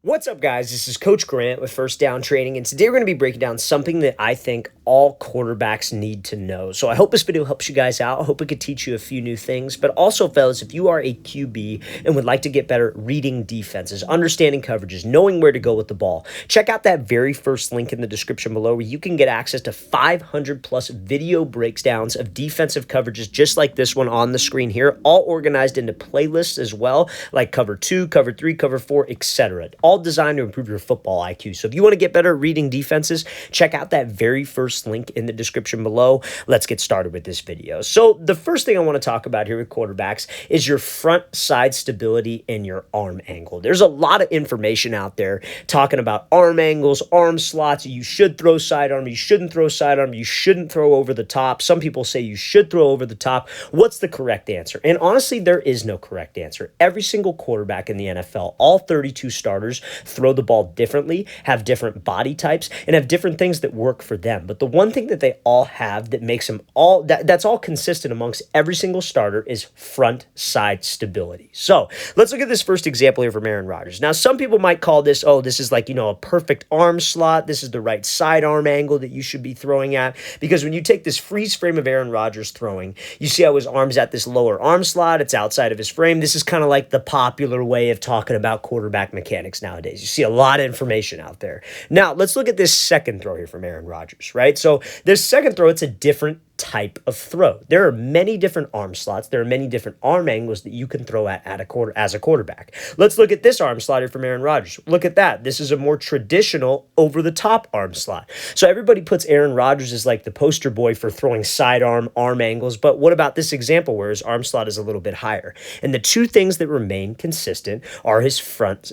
What's up, guys? This is Coach Grant with First Down Training, and today we're going to be breaking down something that I think all quarterbacks need to know. So I hope this video helps you guys out. I hope it could teach you a few new things. But also, fellas, if you are a QB and would like to get better reading defenses, understanding coverages, knowing where to go with the ball, check out that very first link in the description below where you can get access to 500 plus video breakdowns of defensive coverages just like this one on the screen here, all organized into playlists as well, like cover 2, cover 3, cover 4, etc. All designed to improve your football IQ. So if you want to get better at reading defenses, check out that very first link in the description below. Let's get started with this video. So the first thing I want to talk about here with quarterbacks is your front side stability and your arm angle. There's a lot of information out there talking about arm angles, arm slots. You should throw sidearm, you shouldn't throw sidearm, you shouldn't throw over the top. Some people say you should throw over the top. What's the correct answer? And honestly, there is no correct answer. Every single quarterback in the NFL, all 32 starters, throw the ball differently, have different body types, and have different things that work for them. But the one thing that they all have that makes them all, that's all consistent amongst every single starter is front side stability. So let's look at this first example here from Aaron Rodgers. Now, some people might call this, oh, this is like, a perfect arm slot. This is the right sidearm angle that you should be throwing at. Because when you take this freeze frame of Aaron Rodgers throwing, you see how his arm's at this lower arm slot. It's outside of his frame. This is kind of like the popular way of talking about quarterback mechanics nowadays. You see a lot of information out there. Now, let's look at this second throw here from Aaron Rodgers, right? So this second throw, it's a different type of throw. There are many different arm slots. There are many different arm angles that you can throw at as a quarterback. Let's look at this arm slot here from Aaron Rodgers. Look at that. This is a more traditional over-the-top arm slot. So everybody puts Aaron Rodgers as like the poster boy for throwing sidearm arm angles, but what about this example where his arm slot is a little bit higher? And the two things that remain consistent are his front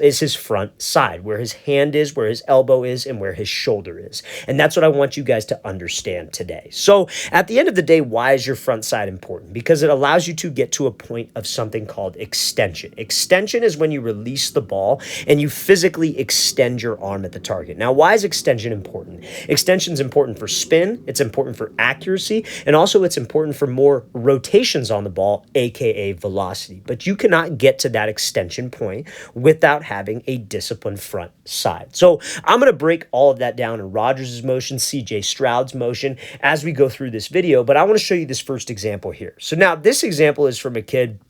side, where his hand is, where his elbow is, and where his shoulder is. And that's what I want you guys to understand today. So at the end of the day, why is your front side important? Because it allows you to get to a point of something called extension. Extension is when you release the ball and you physically extend your arm at the target. Now, why is extension important? Extension is important for spin, it's important for accuracy, and also it's important for more rotations on the ball, aka velocity. But you cannot get to that extension point without having a disciplined front side. So I'm going to break all of that down in Rodgers' motion, CJ Stroud's motion as we go through this video, but I want to show you this first example here. So now this example is from a kid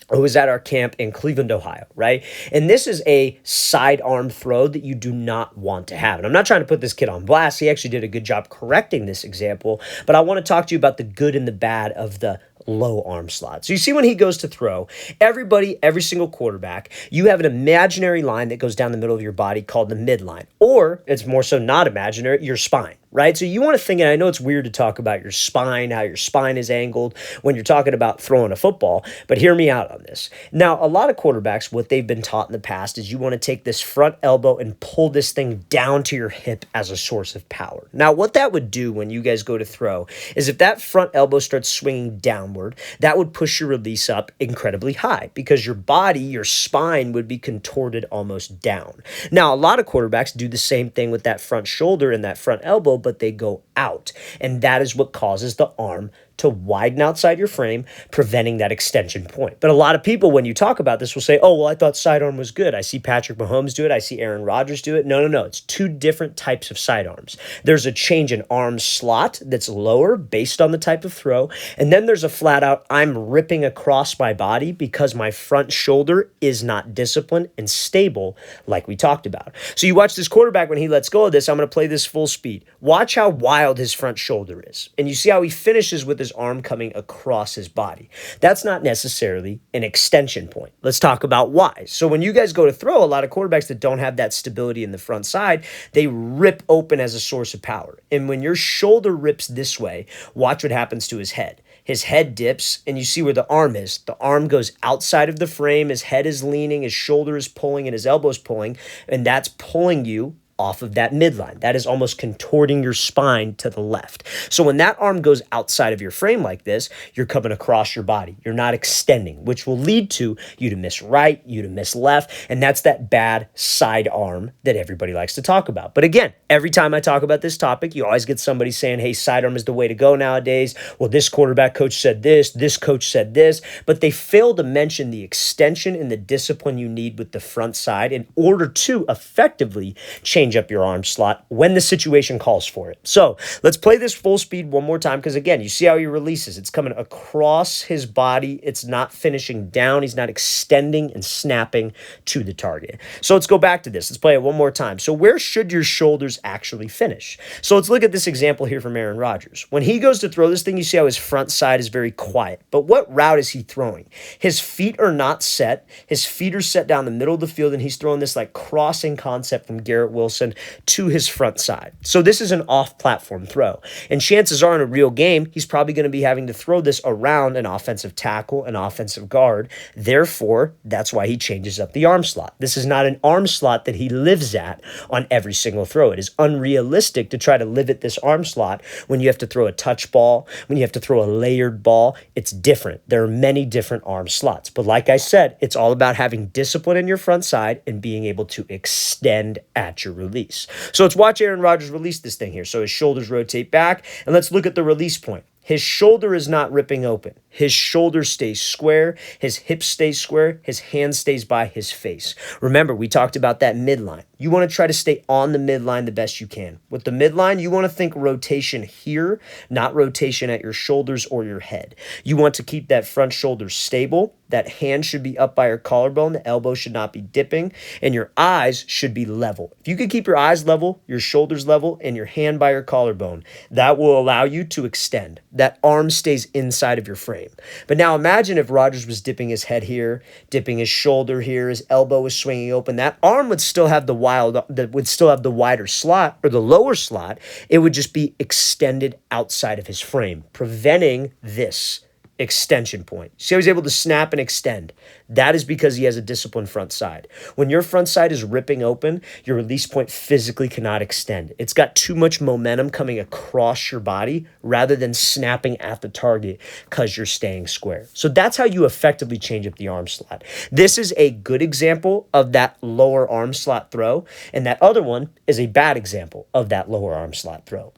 who was at our camp in Cleveland, Ohio, right? And this is a sidearm throw that you do not want to have. And I'm not trying to put this kid on blast. He actually did a good job correcting this example, but I want to talk to you about the good and the bad of the low arm slot. So you see when he goes to throw, every single quarterback, you have an imaginary line that goes down the middle of your body called the midline, or it's more so not imaginary, your spine. Right? So you want to think, and I know it's weird to talk about your spine, how your spine is angled when you're talking about throwing a football, but hear me out on this. Now, a lot of quarterbacks, what they've been taught in the past is you want to take this front elbow and pull this thing down to your hip as a source of power. Now, what that would do when you guys go to throw is if that front elbow starts swinging downward, that would push your release up incredibly high because your body, your spine would be contorted almost down. Now, a lot of quarterbacks do the same thing with that front shoulder and that front elbow, but they go out. And that is what causes the arm to widen outside your frame, preventing that extension point. But a lot of people, when you talk about this, will say, oh, well, I thought sidearm was good. I see Patrick Mahomes do it. I see Aaron Rodgers do it. No. It's two different types of sidearms. There's a change in arm slot that's lower based on the type of throw. And then there's a flat out, I'm ripping across my body because my front shoulder is not disciplined and stable like we talked about. So you watch this quarterback when he lets go of this, I'm going to play this full speed. Watch how wild his front shoulder is. And you see how he finishes with his arm coming across his body. That's not necessarily an extension point. Let's talk about why. So when you guys go to throw, a lot of quarterbacks that don't have that stability in the front side, they rip open as a source of power. And when your shoulder rips this way, watch what happens to his head. His head dips, and you see where the arm is. The arm goes outside of the frame. His head is leaning, his shoulder is pulling, and his elbow is pulling, and that's pulling you off of that midline. That is almost contorting your spine to the left. So when that arm goes outside of your frame like this, you're coming across your body. You're not extending, which will lead to you to miss right, you to miss left, and that's that bad side arm that everybody likes to talk about. But again, every time I talk about this topic, you always get somebody saying, hey, sidearm is the way to go nowadays. Well, this quarterback coach said this coach said this, but they fail to mention the extension and the discipline you need with the front side in order to effectively change up your arm slot when the situation calls for it. So let's play this full speed one more time, because again, you see how he releases. It's coming across his body. It's not finishing down. He's not extending and snapping to the target. So let's go back to this. Let's play it one more time. So where should your shoulders actually finish? So let's look at this example here from Aaron Rodgers. When he goes to throw this thing, you see how his front side is very quiet. But what route is he throwing? His feet are not set. His feet are set down the middle of the field, and he's throwing this like crossing concept from Garrett Wilson to his front side. So this is an off-platform throw. And chances are in a real game, he's probably going to be having to throw this around an offensive tackle, an offensive guard. Therefore, that's why he changes up the arm slot. This is not an arm slot that he lives at on every single throw. It is unrealistic to try to live at this arm slot when you have to throw a touch ball, when you have to throw a layered ball. It's different. There are many different arm slots. But like I said, it's all about having discipline in your front side and being able to extend at your release. So let's watch Aaron Rodgers release this thing here. So his shoulders rotate back, and let's look at the release point. His shoulder is not ripping open. His shoulder stays square. His hips stay square. His hand stays by his face. Remember, we talked about that midline. You want to try to stay on the midline the best you can. With the midline, you want to think rotation here, not rotation at your shoulders or your head. You want to keep that front shoulder stable. That hand should be up by your collarbone. The elbow should not be dipping. And your eyes should be level. If you can keep your eyes level, your shoulders level, and your hand by your collarbone, that will allow you to extend. That arm stays inside of your frame. But now imagine if Rodgers was dipping his head here, dipping his shoulder here, his elbow was swinging open. That arm would still have the wider slot or the lower slot. It would just be extended outside of his frame, preventing this extension point. See how he's able to snap and extend? That is because he has a disciplined front side. When your front side is ripping open, your release point physically cannot extend. It's got too much momentum coming across your body rather than snapping at the target because you're staying square. So that's how you effectively change up the arm slot. This is a good example of that lower arm slot throw, and that other one is a bad example of that lower arm slot throw.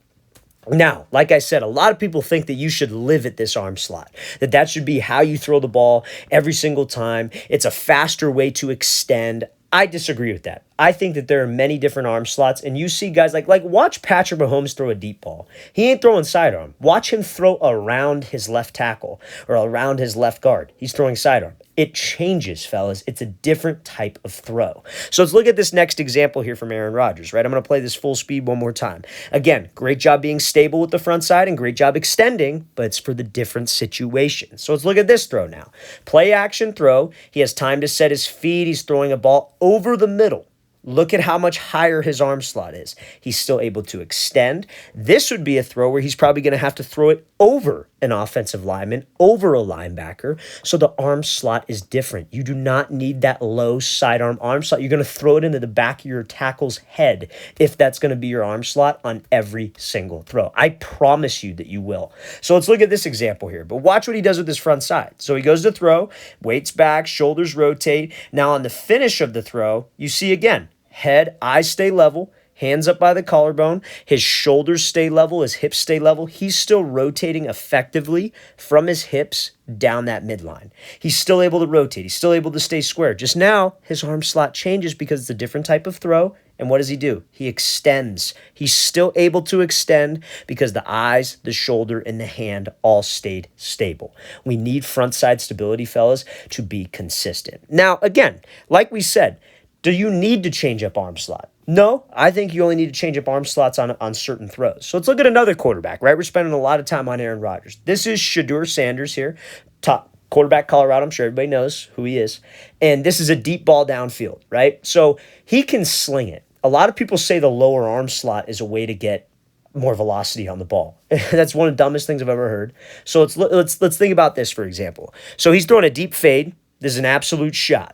Now, like I said, a lot of people think that you should live at this arm slot, that should be how you throw the ball every single time. It's a faster way to extend. I disagree with that. I think that there are many different arm slots, and you see guys like watch Patrick Mahomes throw a deep ball. He ain't throwing sidearm. Watch him throw around his left tackle or around his left guard. He's throwing sidearm. It changes, fellas. It's a different type of throw. So let's look at this next example here from Aaron Rodgers, right? I'm going to play this full speed one more time. Again, great job being stable with the front side and great job extending, but it's for the different situation. So let's look at this throw now. Play action throw. He has time to set his feet. He's throwing a ball over the middle. Look at how much higher his arm slot is. He's still able to extend. This would be a throw where he's probably going to have to throw it over an offensive lineman, over a linebacker. So the arm slot is different. You do not need that low sidearm arm slot. You're going to throw it into the back of your tackle's head if that's going to be your arm slot on every single throw. I promise you that you will. So let's look at this example here. But watch what he does with his front side. So he goes to throw, weights back, shoulders rotate. Now on the finish of the throw, you see again, head, eyes stay level, hands up by the collarbone, his shoulders stay level, his hips stay level. He's still rotating effectively from his hips down that midline. He's still able to rotate. He's still able to stay square. Just now, his arm slot changes because it's a different type of throw. And what does he do? He extends. He's still able to extend because the eyes, the shoulder, and the hand all stayed stable. We need front side stability, fellas, to be consistent. Now, again, like we said, do you need to change up arm slot? No, I think you only need to change up arm slots on certain throws. So let's look at another quarterback, right? We're spending a lot of time on Aaron Rodgers. This is Shedeur Sanders here, top quarterback, Colorado. I'm sure everybody knows who he is. And this is a deep ball downfield, right? So he can sling it. A lot of people say the lower arm slot is a way to get more velocity on the ball. That's one of the dumbest things I've ever heard. So let's think about this, for example. So he's throwing a deep fade. This is an absolute shot.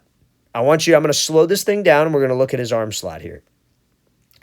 I'm going to slow this thing down, and we're going to look at his arm slot here.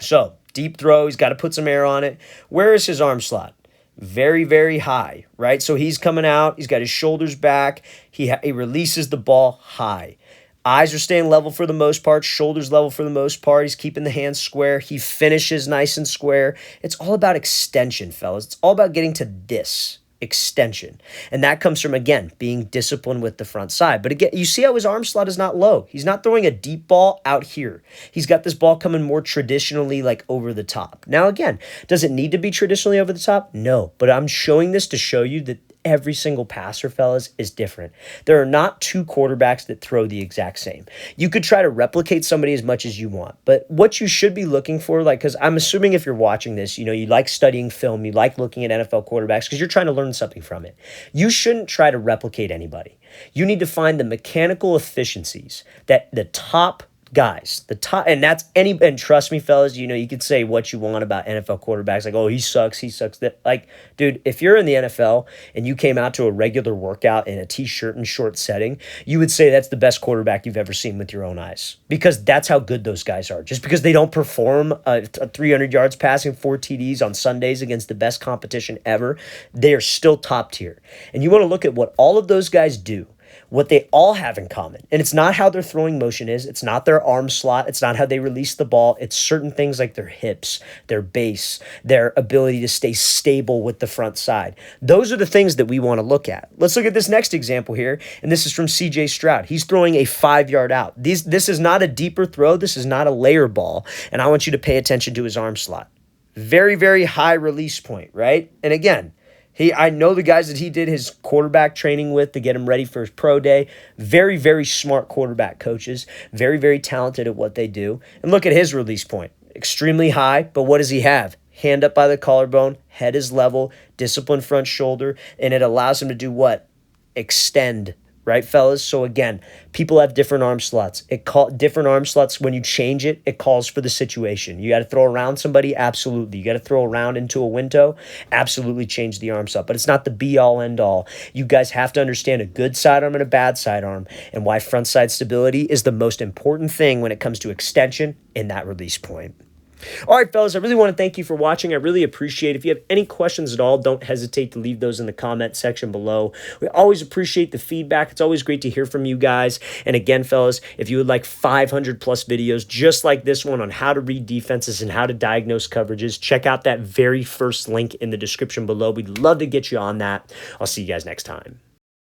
So deep throw, he's got to put some air on it. Where is his arm slot? Very, very high, right? So he's coming out. He's got his shoulders back. He releases the ball high. Eyes are staying level for the most part. Shoulders level for the most part. He's keeping the hands square. He finishes nice and square. It's all about extension, fellas. It's all about getting to this extension. And that comes from, again, being disciplined with the front side. But again, you see how his arm slot is not low. He's not throwing a deep ball out here. He's got this ball coming more traditionally like over the top. Now, again, does it need to be traditionally over the top? No. But I'm showing this to show you that every single passer, fellas, is different. There are not two quarterbacks that throw the exact same. You could try to replicate somebody as much as you want, but what you should be looking for, like, because I'm assuming if you're watching this, you like studying film, you like looking at NFL quarterbacks because you're trying to learn something from it. You shouldn't try to replicate anybody. You need to find the mechanical efficiencies that the top guys, and that's and trust me, fellas, you could say what you want about NFL quarterbacks, like, oh, he sucks. That, like, dude, if you're in the NFL and you came out to a regular workout in a t-shirt and short setting, you would say that's the best quarterback you've ever seen with your own eyes, because that's how good those guys are. Just because they don't perform a 300 yards passing, 4 TDs on Sundays against the best competition ever, they are still top tier. And you want to look at what all of those guys do, what they all have in common. And it's not how their throwing motion is. It's not their arm slot. It's not how they release the ball. It's certain things like their hips, their base, their ability to stay stable with the front side. Those are the things that we want to look at. Let's look at this next example here. And this is from CJ Stroud. He's throwing a 5-yard out. This is not a deeper throw. This is not a layer ball. And I want you to pay attention to his arm slot. Very, very high release point, right? And again, I know the guys that he did his quarterback training with to get him ready for his pro day. Very, very smart quarterback coaches. Very, very talented at what they do. And look at his release point. Extremely high, but what does he have? Hand up by the collarbone, head is level, disciplined front shoulder, and it allows him to do what? Extend. Right, fellas? So again, people have different arm slots. Different arm slots, when you change it, it calls for the situation. You got to throw around somebody? Absolutely. You got to throw around into a window? Absolutely change the arm slot. But it's not the be-all, end-all. You guys have to understand a good sidearm and a bad sidearm, and why front side stability is the most important thing when it comes to extension in that release point. All right, fellas, I really want to thank you for watching. I really appreciate it. If you have any questions at all, don't hesitate to leave those in the comment section below. We always appreciate the feedback. It's always great to hear from you guys. And again, fellas, if you would like 500 plus videos just like this one on how to read defenses and how to diagnose coverages, check out that very first link in the description below. We'd love to get you on that. I'll see you guys next time.